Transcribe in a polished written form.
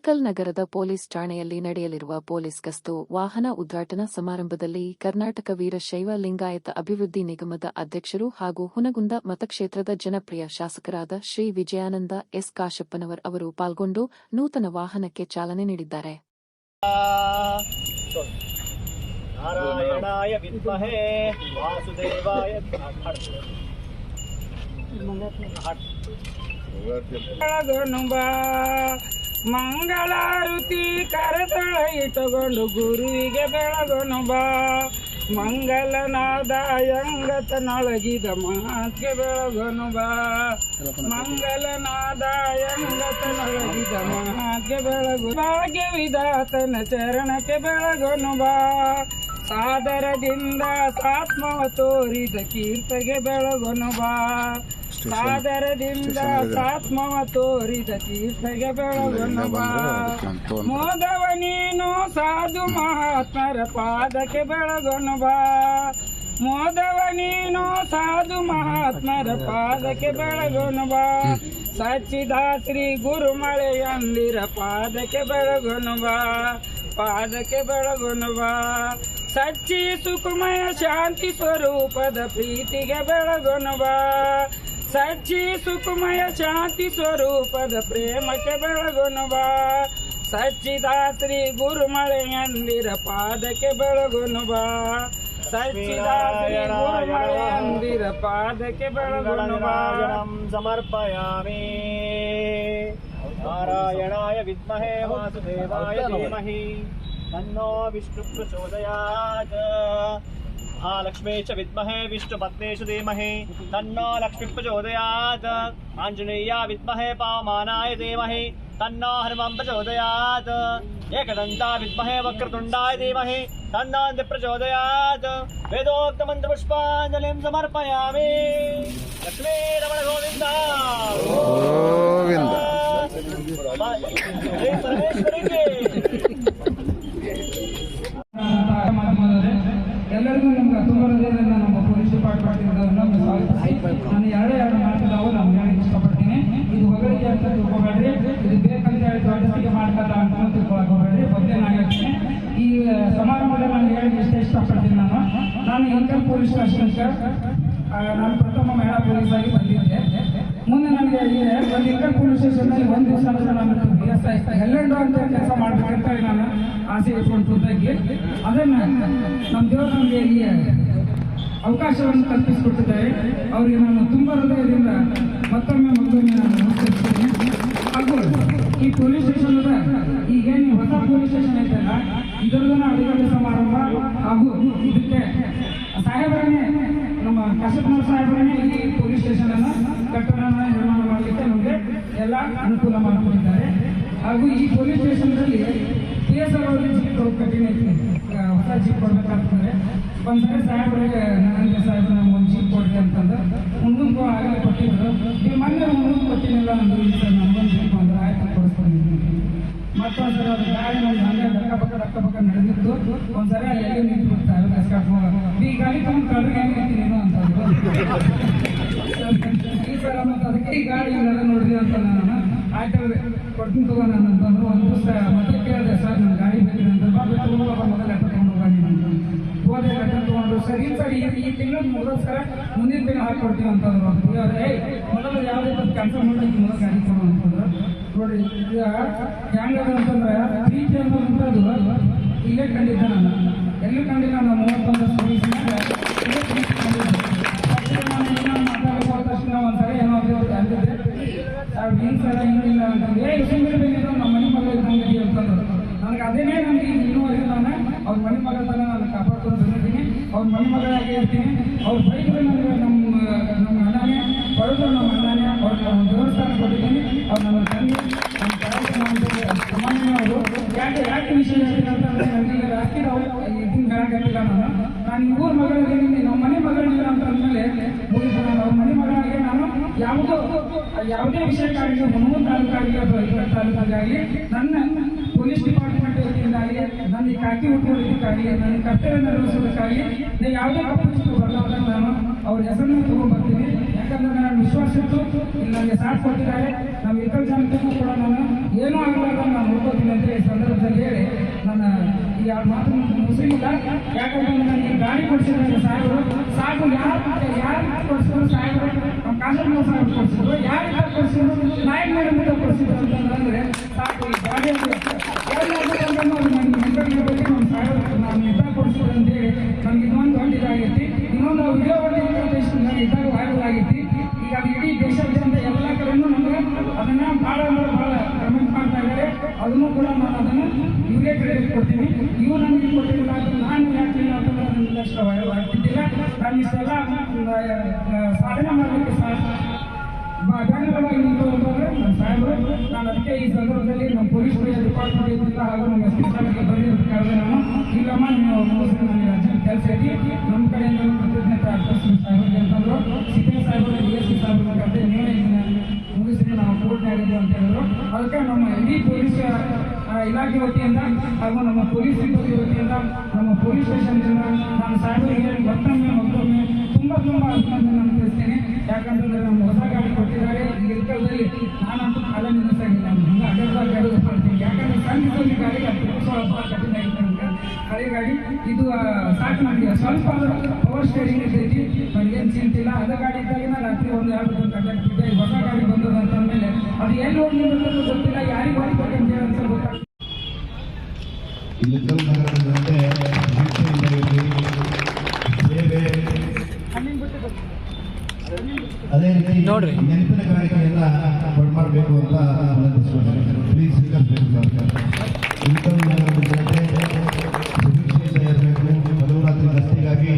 ಇಳಕಲ್ ನಗರದ ಪೊಲೀಸ್ ಠಾಣೆಯಲ್ಲಿ ನಡೆಯಲಿರುವ ಪೊಲೀಸ್ ಗಸ್ತು ವಾಹನ ಉದ್ಘಾಟನಾ ಸಮಾರಂಭದಲ್ಲಿ ಕರ್ನಾಟಕ ವೀರಶೈವ ಲಿಂಗಾಯತ ಅಭಿವೃದ್ಧಿ ನಿಗಮದ ಅಧ್ಯಕ್ಷರು ಹಾಗೂ ಹುನಗುಂದ ಮತಕ್ಷೇತ್ರದ ಜನಪ್ರಿಯ ಶಾಸಕರಾದ ಶ್ರೀ ವಿಜಯಾನಂದ ಎಸ್ ಕಾಶಪ್ಪನವರ್ ಅವರು ಪಾಲ್ಗೊಂಡು ನೂತನ ವಾಹನಕ್ಕೆ ಚಾಲನೆ ನೀಡಿದ್ದಾರೆ. ನಾರಾಯಣಾಯ ವಿದ್ಮಹೇ ವಾಸುದೇವಾಯ ಮಂಗಳಾರುತಿ ಕರತಳ ಇಟ್ಟುಕೊಂಡು ಗುರುವಿಗೆ ಬೆಳಗೋನು ಬಾ. ಮಂಗಲನಾದಾಯಂಗತನೊಳಗಿದ ಮಹಾತ್ಗೆ ಬೆಳಗೋನು ಬಾ. ಮಂಗಲನಾದಾಯಂಗತನೊಳಗಿದ ಮಹಾತ್ಗೆ ಬೆಳಗು ಭಾಗ್ಯ ವಿಧಾತನ ಚರಣಕ್ಕೆ ಬೆಳಗೋನು ಬಾ. ಸಾದರದಿಂದ ಸಾತ್ಮವ ತೋರಿದ ಕೀರ್ತಗೆ ಬೆಳಗೋನು ಬಾ. ಸಾದರದಿಂದ ಸಾತ್ಮವ ತೋರಿದ ತೀರ್ಥಗೆ ಬೆಳಗೋನು ಬಾ. ಮೋದವ ನೀನು ಸಾಧು ಮಹಾತ್ಮರ ಪಾದಕ್ಕೆ ಬೆಳಗೋನು ಬಾ. ಮೋದವ ನೀನು ಸಾಧು ಮಹಾತ್ಮರ ಪಾದಕ್ಕೆ ಬೆಳಗೋನು ಬಾ. ಸಚ್ಚಿದ ಶ್ರೀ ಗುರುಮಳೆಯಂದಿರ ಪಾದಕ್ಕೆ ಬೆಳಗೋನು ಬಾ. ಪಾದಕ್ಕೆ ಬೆಳಗೋನು ಬಾ. ಸಚ್ಚಿ ಸುಖಮಯ ಶಾಂತಿ ಸ್ವರೂಪದ ಪ್ರೀತಿಗೆ ಬೆಳಗೋನು ಬಾ. ಸಚ್ಚಿ ಸುಖಮಯ ಶಾಂತಿ ಸ್ವರೂಪದ ಪ್ರೇಮಕ್ಕೆ ಬೆಳಗೋನು ಬಾ. ಸಚ್ಚಿದ ಶ್ರೀ ಗುರುಮಳೆಯಂದಿರ ಪಾದಕ್ಕೆ ಬೆಳಗೋನು ಬಾ. ಸಚ್ಚಿದ ಶ್ರೀ ಗುರುಮಳೆಯಂದಿರ ಪಾದಕ್ಕೆ ಬೆಳಗೋನು ಬಾ. ಸಮರ್ಪಯಾಮಿ. ನಾರಾಯಣಾಯ ವಿದ್ಮಹೇ ವಾಸುದೇವಾಯ ಧೀಮಹಿ ತನ್ನೋ ವಿಷ್ಣು ಪ್ರಚೋದಯಾತ್. महालक्ष्मी च विद्महे विष्णुपत्नी च धीमहि तन्नो लक्ष्मी प्रचोदयात्. आञ्जनेया विद्महे पावमानाय धीमहि तन्नो हनुमं प्रचोदयात्. एकदन्ता विद्महे वक्रतुण्डाय धीमहि तन्नो प्रचोदयात्. वेदोक्तमन्त्रपुष्पाञ्जलिं समर्पयामि. लक्ष्मी रमण गोविन्द गोविन्द. जय परमेश्वरी की. ಎಲ್ಲರಿಗೂ ನಮ್ಗೆ ತುಂಬ ಹೃದಯದಿಂದ ನಮ್ಮ ಪೊಲೀಸ್ ಡಿಪಾರ್ಟ್ಮೆಂಟ್ ನಾನು ಎರಡು ಮಾತಾಡೋವು ನಾನು ಹೇಳಕ್ಕೆ ಇಷ್ಟಪಡ್ತೀನಿ. ಇದು ಹೊಗಳಿಗೆ ಅಂತ ತಿಳ್ಕೊಬೇಡ್ರಿ, ಇದು ಬೇಕಂತ ಹೇಳಿ ದೊಡ್ಡಸಿಗೆ ಮಾಡ್ತಾರ ಅಂತ ತಿಳ್ಕೊಳಕ್ ಹೋಗ್ಬೇಡ್ರಿ. ಮತ್ತೆ ನಾನು ಹೇಳ್ತೀನಿ, ಈ ಸಮಾರಂಭದಲ್ಲಿ ನಾನು ಹೇಳಕ್ಕೆ ಇಷ್ಟಪಡ್ತೀನಿ. ನಾನು ಇಳಕಲ್ ಪೊಲೀಸ್ ಸ್ಟೇಷನ್ಗೆ ನಾನು ಪ್ರಥಮ ಮಹಿಳಾ ಪೊಲೀಸ್ ಆಗಿ ಬಂದಿದ್ದೆ. ಮುಂದೆ ನನಗೆ ಒಂದು ಇಳಕಲ್ ಪೊಲೀಸ್ ಸ್ಟೇಷನ್ನಲ್ಲಿ ಒಂದು ದಿವಸ ನಾನು PSI ಎಲ್ಲೆಂಡು ಅಂತ ಕೆಲಸ ಮಾಡಬೇಕಂತ ನಾನು ಆಸೆ ಇಟ್ಕೊಂಡು ಅದನ್ನು ನಮ್ಮ ದೇವರು ನಮಗೆ ಈ ಅವಕಾಶವನ್ನು ಕಲ್ಪಿಸಿಕೊಟ್ಟಿದ್ದಾರೆ. ಅವರಿಗೆ ನಾನು ತುಂಬ ಹೃದಯದಿಂದ ಮತ್ತೊಮ್ಮೆ ನಾನು ನಮಸ್ಕರಿಸ್ತೀನಿ. ಹಾಗೂ ಈ ಪೊಲೀಸ್ ಸ್ಟೇಷನ್ದ ಈಗೇನು ಹೊಸ ಪೊಲೀಸ್ ಸ್ಟೇಷನ್ ಐತಲ್ಲ, ಇದರದನ್ನ ಅಡುಗೆ ಸಮಾರಂಭ ಹಾಗೂ ಇದಕ್ಕೆ ಸಾಹೇಬರನ್ನೇ ನಮ್ಮ ಕಾಶಪ್ಪನವರ ಸಾಹೇಬರನ್ನೇ ಈ ಪೊಲೀಸ್ ಸ್ಟೇಷನನ್ನು ಕಟ್ಟಡವನ್ನು ನಿರ್ಮಾಣ ಮಾಡಲಿಕ್ಕೆ ನಮಗೆ ಎಲ್ಲ ಅನುಕೂಲ ಮಾಡಿಕೊಟ್ಟಿದ್ದಾರೆ. ಹಾಗೂ ಈ ಪೊಲೀಸ್ ಸ್ಟೇಷನ್ನಲ್ಲಿ PSR ಅವರಿಗೆ ಜೀಪ್ ಕಠಿಣ ಐತಿ, ಹೊಸ ಜೀಪ್ ಕೊಡ್ಬೇಕಾಗ್ತದೆ. ಒಂದ್ಸರಿ ಸಾಹೇಬರಿಗೆ ನನಗೆ ಸಾಹೇಬ್ ನಮ್ಗೆ ಒಂದು ಜೀಪ್ ಕೊಡ್ರಿ ಅಂತಂದ್ರೆ ಮುಂದಕ್ಕೂ ಆಗಲೇ ಕೊಟ್ಟಿದ್ರು. ನೀವು ಮೊನ್ನೆ ಮುಂದಕ್ಕೆ ಕೊಟ್ಟಿನಿಲ್ಲ ಅಂದ್ರು, ಈ ಸರ್ ನಮ್ಗೊಂದು ಜೀಪ್ ಅಂದ್ರೆ ಆಯ್ತು ಕೊಡಿಸ್ಕೊಂಡಿದ್ದೀನಿ. ಮತ್ತೊಂದ್ಸರಿ ಅದು ಗಾಡಿ ನಮ್ಗೆ ಹಂಗೆ ದಕ್ಕ ಪಕ್ಕ ನಡೆದಿತ್ತು. ಒಂದ್ಸರಿ ಅಲ್ಲಿ ಎಲ್ಲಿ ನಿಂತು ಬಿಡ್ತಾರೆ ಈ ಗಾಡಿ ತಗೊಂಡು ಕಳ್ರಿಗೆ ಹೆಂಗೆ ನೀನು ಅಂತಂದ್ರು. ಈ ಸರ ಮತ್ತು ಅದಕ್ಕೆ ಈ ಗಾಡಿ ನೋಡ್ರಿ ಅಂತ ನಾನು ಆಯ್ತು ಕೊಡ್ತೀನಿ ತಗೋ ನಾನು ಅಂತಂದ್ರು. ಒಂದು ದಿವಸ ಮತ್ತೆ ಕೇಳಿದೆ, ಸರ್ ನನ್ನ ಗಾಡಿ ಬೇಕಿದೆ ಅಂತ. ಮೊದಲು ಲೆಕ್ಕ ತೊಗೊಂಡು ಹೋಗಿ ಹೋದೆ, ಲೆಕ್ಕ ತೊಗೊಂಡ್ರು. ಸರ್ ಇಲ್ಲ ಸರ್ ಈ ತಿಂಗಳು ಮೊದಲು ಸರ್ ಮುಂದಿನ ತಿಂಗಳು ಹಾಕೊಡ್ತೀವಿ ಅಂತಂದ್ರು. ಮೊದಲು ಯಾವುದೇ ಕ್ಯಾನ್ಸಲ್ ಮಾಡಲಿಕ್ಕೆ ಮೊದಲು ಗಾಡಿ ಕೊಡು ಅಂತಂದ್ರು. ನೋಡ್ರಿ ಈಗ ಹೆಂಗದ ಅಂತಂದ್ರೆ ಪ್ರೀತಿ ಅನ್ನೋದು ಇಲ್ಲೇ ಕಂಡಿದ್ದೆ. ನಾನು ಎಲ್ಲೂ ಕಂಡಿಲ್ಲ. ನಾನು 31 ವಯಸ್ಸಿನಾಗ ಇಲ್ಲೇ ಪ್ರೀತಿ ಕಂಡಿದ್ದೆ. ನಾನು ಏನೋ ಮಾತಾಡಬೇಕು ಅಂದ ತಕ್ಷಣ ಒಂದ್ಸರಿ ಏನಾದ್ರು ಅಂದಿದ್ದೆ, ಏನು ಸರ ಏನಿಲ್ಲ ಅಂತಂದ್ರೆ ಸುಮ್ಮನೆ ನಮ್ಮ ಮನೆ ಮಗಳು ಇದ್ದಂಗೆ ಅಂತಂದ್ರು. ನನಗೆ ಅದೇನೇ ನನಗೆ ಇನ್ನೂವರೆಗೂ ನಾನು ಅವ್ರ ಮನೆ ಮಗಳ ತನ ನಾನು ಕಾಪಾಡ್ಕೊಂಡು ಬಂದಿದ್ದೀನಿ. ಅವ್ರ ಮನೆ ಮಗಳಾಗಿ ಇರ್ತೀನಿ. ಅವ್ರ ಬೈಕ್ಗಳು ನನಗೆ ನಮ್ಮ ಅಣ್ಣನೇ ಹೊಡೆದ್ರು, ನಮ್ಮ ಅಣ್ಣನೇ ಅವ್ರ ದೇವಸ್ಥಾನ ಕೊಟ್ಟಿದ್ದೀನಿ. ಅವ್ರು ನನ್ನ ತಂದೆ ನಮ್ಮ ಸಾಮಾನ್ಯವರು ಯಾಕೆ ವಿಷಯ ಹೇಳ್ತೀನಿ ಅಂತಂದ್ರೆ ನನಗೆ ರಾತ್ರಿ ಇದನ್ನ ಹೇಳಕ್ಕಾಗಿಲ್ಲ. ನಾನು ಇವ್ರ ಮಗಳಿದ್ದೀನಿ, ನಮ್ಮ ಮನೆ ಮಗಳಿಲ್ಲ ಅಂತಂದ್ಮೇಲೆ ಮುಗಿದು ನಾನು ಅವ್ರ ಮನೆ ಮಗಳಾಗಿ ನಾನು ಯಾವುದೇ ವಿಷಯಕ್ಕಾಗಲಿ ಹುಣಗುಂದ ತಾಲೂಕಾಗಲಿ ಅಥವಾ ಇಳಕಲ್ ತಾಲೂಕಾಗಲಿ ನನ್ನ ಪೊಲೀಸ್ ಡಿಪಾರ್ಟ್ಮೆಂಟ್ ವತಿಯಿಂದಾಗಲಿ ನನ್ನ ಈ ಕಾಕಿ ಹುಟ್ಟುವುದಕ್ಕಾಗಲಿ ನನ್ನ ಕರ್ತವ್ಯ ನಿರ್ವಹಿಸೋದಕ್ಕಾಗಲಿ ಯಾವುದೇ ಕಪ್ಪು ಬರಲಾರ್ದಂಗೆ ನಾನು ಅವ್ರ ಹೆಸರನ್ನು ತಗೊಂಡ್ಬರ್ತೀನಿ. ಯಾಕಂದ್ರೆ ನನಗೆ ವಿಶ್ವಾಸ ಇತ್ತು, ಇಲ್ಲಿ ನನಗೆ ಸಾಥ್ ಕೊಟ್ಟಿದ್ದಾರೆ. ನಮ್ಮ ಇತರ ಜನತೆಗೂ ಕೂಡ ನಾನು ಏನೂ ಆಗಲಾರ್ದ ನಾನು ನೋಡ್ಕೋತೀನಿ ಅಂತ ಈ ಸಂದರ್ಭದಲ್ಲಿ ಹೇಳಿ ನನ್ನ ಈ ಎರಡು ಮಾತು ಮುಗಿಸಿಲ್ಲ. ಯಾಕಂದ್ರೆ ನನಗೆ ಗಾಡಿ ಕೊಡಿಸಿದ್ರೆ ಸಾಹೇಬರು ಸಾಕು, ಯಾರು ಕೊಡಿಸಿದ್ರು ಸಾಹೇಬರು, ನಮ್ಮ ಕಾಸರಗೋಡು ಸಾಹೇಬ್ ಕೊಡಿಸಿದ್ರು, ಯಾರು ಕೊಡಿಸಿದ್ರು ನಾಯಕ್ ಮೇಡಮ್ ಕೊಡಿಸಿದ್ರು ಅಂತಂದ್ರೆ ಸಾಕು. ಈ ಗಾಡಿಯಲ್ಲಿ ನಮ್ಮ ಸಾಹೇಬರು ನಾನು ನಿರ್ಧಾರ ಕೊಡಿಸಿದ್ರು ಅಂತೇಳಿ ನಮ್ಗೆ ಇನ್ನೊಂದು ದೊಡ್ಡ ಇದಾಗೈತಿ. ಇನ್ನೊಂದು ವಿಡಿಯೋ ಇದ್ದಾಗ ವೈರಲ್ ಆಗೈತಿ. ಈಗ ಅದು ಇಡೀ ದೇಶಾದ್ಯಂತ ಎಲ್ಲ ಕಡೆನೂ ನಮಗೆ ಅದನ್ನ ಭಾಳ ಅಂದ್ರೆ ಭಾಳ ಕಮೆಂಟ್ ಮಾಡ್ತಾ ಇದ್ದಾರೆ. ಅದನ್ನು ಕೂಡ ನಾನು ಅದನ್ನು ಇವರೇ ಕ್ರೆಡಿಟ್ ಕೊಡ್ತೀನಿ. ಇವ್ರು ನನಗೆ ಕೊಟ್ಟಿಲ್ಲ ಅಂದ್ರೆ ನಾನು ಯಾಕೆ ಅಂತಂದ್ರೆ ಅದನ್ನೆಲ್ಲ ಅಷ್ಟು ವೈರಲ್ ಆಗ್ತಿದ್ದಿಲ್ಲ. ನಾನು ಇಷ್ಟೆಲ್ಲ ಸಾಧನೆ ಮಾಡಲಿಕ್ಕೆ ಬೆಂಗಳೂರಾಗಿ ನಿಂತಂದ್ರೆ ನಮ್ಮ ಸಾಹೇಬರು. ನಾನು ಅದಕ್ಕೆ ಈ ಸಂದರ್ಭದಲ್ಲಿ ನಮ್ಮ ಪೊಲೀಸ್ ಡಿಪಾರ್ಟ್ಮೆಂಟ್ ಇದ್ದಿಲ್ಲ ಹಾಗೂ ನಮ್ಮ ಎಸ್ ಪಿ ಸಾಹೇಬರಿಗೆ ಬಂದಿದ್ದು ಕಾರಣ ನಾನು ಇಲ್ಲಮ್ಮ ನೀವು ಮುಗಿಸಿ ನನಗೆ ಅರ್ಜೆಂಟ್ ಕೆಲಸ ಐತಿ, ನಮ್ಮ ಕಡೆಯಿಂದ ಕೃತಜ್ಞತೆ ಅರ್ಪಿಸ್ತೀನಿ ಸಾಹೇಬರಿಗೆ ಅಂತಂದ್ರು. ಸಿಪಿಎಂ ಸಾಹೇಬರು DSP ಸಾಹೇಬರು ಕರೆದು ನೀವೇ ಮುಗಿಸ್ರಿ, ನಾವು ಕೋರ್ಟ್ನಾಗಿದ್ದೀವಿ ಅಂತ ಹೇಳಿದ್ರು. ಅದಕ್ಕೆ ನಮ್ಮ ಇಡೀ ಪೊಲೀಸ್ ಇಲಾಖೆ ವತಿಯಿಂದ ಹಾಗೂ ನಮ್ಮ ಪೊಲೀಸ್ ಸಿಬ್ಬಂದಿ ವತಿಯಿಂದ ನಮ್ಮ ಪೊಲೀಸ್ ಸ್ಟೇಷನ್ನಿಂದ ನಾನು ಸಾಹೇಬರಿಗೆ ಮತ್ತೊಮ್ಮೆ ತುಂಬ ಅಭಿನಂದನೆ ತಿಳಿಸ್ತೇನೆ. ಯಾಕಂತಂದ್ರೆ ನಮ್ಮ ಹೊಸ ಗಾಡಿ ಕೊಟ್ಟಿದ್ದಾರೆ. ಈ ಇರ್ಕಲ್ದಲ್ಲಿ ನಾನಂತೂ ಕಾಲ ನಿಲ್ಲಿಸಾಗಿಲ್ಲ, ಹಿಂಗೆ ಅಡ್ಡಾಡ್ದಾಗ ಗಾಡಿ ಮಾಡ್ತೀನಿ. ಯಾಕಂದ್ರೆ ಸಣ್ಣ ಗಾಡಿ ಸ್ವಲ್ಪ ಕಠಿಣ ಆಗಿತ್ತು ನಮ್ಗೆ. ಹಳೆ ಗಾಡಿ ಇದು ಸಾಕು, ನಮಗೆ ಸ್ವಲ್ಪ ಪವರ್ ಸ್ಟೇರಿಂಗ್ ಇರ್ತೈತಿ, ನನಗೇನು ಚಿಂತಿಲ್ಲ. ಅದ ಗಾಡಿ ಇದ್ದಾಗಿನ ರಾತ್ರಿ 1-2 ಗಂಟೆ ಅಡ್ಡಾಡ್ತಿದ್ದೆ. ಹೊಸ ಗಾಡಿ ಬಂದದ ಅಂತಂದಮೇಲೆ ಅದು ಎಲ್ಲಿ ಹೋಗಿ ನಿಲ್ಲೋದು ಗೊತ್ತಿಲ್ಲ, ಯಾರಿಗೆ ಹೋಗ್ಬೇಕಂತ ಹೇಳಿ ಅಂತ ಗೊತ್ತಾಗ್ತದೆ. ಅದೇ ರೀತಿ ನೋಡ್ರಿ ನೆನಪಿನ ಕಾಣಿಕೆಯನ್ನ ಮಾಡಬೇಕು ಅಂತ ಪ್ಲೀಸ್ ಸ್ವೀಕರಿಸಬೇಕು. ಸುರಕ್ಷೆಯಿಂದ ಇರಬೇಕು. ಮಧುರಾತ್ರಿ ರಸ್ತೆಗಾಗಿ